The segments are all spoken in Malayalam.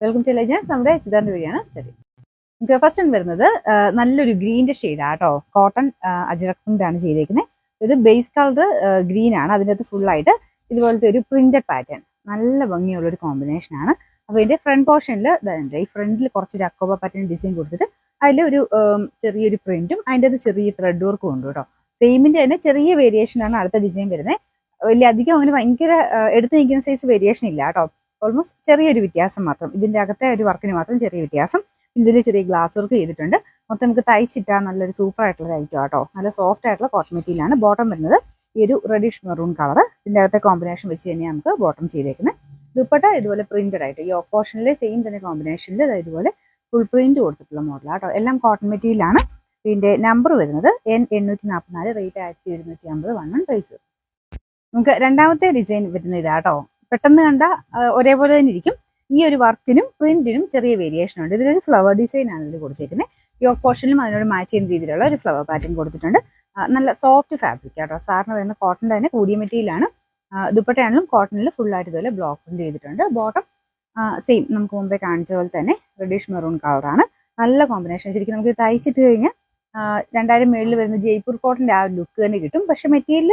Welcome to legends. നമ്മുടെ ചിതാറിന്റെ വീഡിയോ ആണ് സ്റ്റഡി. നമുക്ക് ഫസ്റ്റ് വരുന്നത് നല്ലൊരു ഗ്രീൻ്റെ ഷെയ്ഡാണ് കേട്ടോ. കോട്ടൺ അജ്രക്കിൻ്റാണ് ചെയ്തേക്കുന്നത്. ഇത് ബേസ് കളർ ഗ്രീൻ ആണ്. അതിൻ്റെ അകത്ത് ഫുള്ളായിട്ട് ഇതുപോലത്തെ ഒരു പ്രിന്റഡ് പാറ്റേൺ, നല്ല ഭംഗിയുള്ളൊരു കോമ്പിനേഷൻ ആണ്. അപ്പോൾ ഇതിന്റെ ഫ്രണ്ട് പോർഷനിൽ ഈ ഫ്രണ്ടിൽ കുറച്ചൊരു അക്കോബ പാറ്റേൺ ഡിസൈൻ കൊടുത്തിട്ട് അതിൽ ഒരു ചെറിയൊരു പ്രിന്റും അതിൻ്റെ അത് ചെറിയ ത്രെഡ് വർക്കും ഉണ്ട് കേട്ടോ. സെയിമിന്റെ തന്നെ ചെറിയ വേരിയേഷനാണ് അടുത്ത ഡിസൈൻ വരുന്നത്. വലിയ അധികം അങ്ങനെ ഭയങ്കര എടുത്ത് നിൽക്കുന്ന സൈസ് വേരിയേഷൻ ഇല്ല കേട്ടോ. ഓൾമോസ്റ്റ് ചെറിയൊരു വ്യത്യാസം മാത്രം, ഇതിന്റെ അകത്തെ ഒരു വർക്കിന് മാത്രം ചെറിയ വ്യത്യാസം. ഇതിൽ ചെറിയ ഗ്ലാസ് വർക്ക് ചെയ്തിട്ടുണ്ട്. മൊത്തം നമുക്ക് തയ്ച്ചിട്ടാൽ നല്ലൊരു സൂപ്പർ ആയിട്ടുള്ള ഐറ്റം കേട്ടോ. നല്ല സോഫ്റ്റ് ആയിട്ടുള്ള കോട്ടൺ മെറ്റീരിയലാണ്. ബോട്ടം വരുന്നത് ഈ ഒരു റെഡിഷ് മെറൂൺ കളർ. ഇതിന്റെ അകത്തെ കോമ്പിനേഷൻ വെച്ച് തന്നെയാണ് നമുക്ക് ബോട്ടം ചെയ്തേക്കുന്നത്. ദുപ്പട്ട ഇതുപോലെ പ്രിന്റഡ് ആയിട്ട് ഈ ഓപ്പോഷനിലെ സെയിം തന്നെ കോമ്പിനേഷനിൽ ഇതുപോലെ ഫുൾ പ്രിന്റ് കൊടുത്തിട്ടുള്ള മോഡലാണ് കേട്ടോ. എല്ലാം കോട്ടൺ മെറ്റീരിയലാണ്. ഇതിന്റെ നമ്പർ വരുന്നത് N844, റേറ്റ് 1750, 11 പ്രൈസ്. നമുക്ക് രണ്ടാമത്തെ ഡിസൈൻ വരുന്നത് ഇതാട്ടോ. പെട്ടെന്ന് കണ്ട ഒരേപോലെ തന്നെ ഇരിക്കും. ഈ ഒരു വർക്കിനും പ്രിന്റിനും ചെറിയ വേരിയേഷൻ ഉണ്ട്. ഇതിലൊരു ഫ്ലവർ ഡിസൈൻ ആണ് ഇതിൽ കൊടുത്തിരിക്കുന്നത്. യോക്ക് പോർഷനിലും അതിനോട് മാച്ച് ചെയ്യുന്ന രീതിയിലുള്ള ഒരു ഫ്ലവർ പാറ്റേൺ കൊടുത്തിട്ടുണ്ട്. നല്ല സോഫ്റ്റ് ഫാബ്രിക് ആട്ടോ. സാറിന് വരുന്ന കോട്ടൻ്റെ തന്നെ കൂടിയ മെറ്റീരിയലാണ്. ദുപ്പട്ടയാണെങ്കിലും കോട്ടണിൽ ഫുള്ളായിട്ട് ഇതുപോലെ ബ്ലോക്ക് പ്രിന്റ് ചെയ്തിട്ടുണ്ട്. ബോട്ടം സെയിം നമുക്ക് മുമ്പേ കാണിച്ച പോലെ തന്നെ റെഡിഷ് മെറൂൺ കളറാണ്. നല്ല കോമ്പിനേഷൻ. ശരിക്കും നമുക്ക് തയ്ച്ചിട്ട് കഴിഞ്ഞാൽ 2000 മേളിൽ വരുന്ന ജയ്പൂർ കോട്ടൻ്റെ ആ ലുക്ക് തന്നെ കിട്ടും. പക്ഷെ മെറ്റീരിയൽ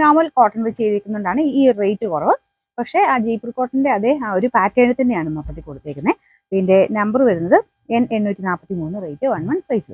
നോർമൽ കോട്ടൺ വെച്ച് ചെയ്തിരിക്കുന്നതുകൊണ്ടാണ് ഈ റേറ്റ് കുറവ്. പക്ഷേ ആ ജയ്പൂർ കോട്ടൻ്റെ അതേ ആ ഒരു പാറ്റേണിൽ തന്നെയാണ് മൊത്തത്തിൽ കൊടുത്തേക്കുന്നത്. ഇതിൻ്റെ നമ്പർ വരുന്നത് N843, റേറ്റ് 11 പ്രൈസ്.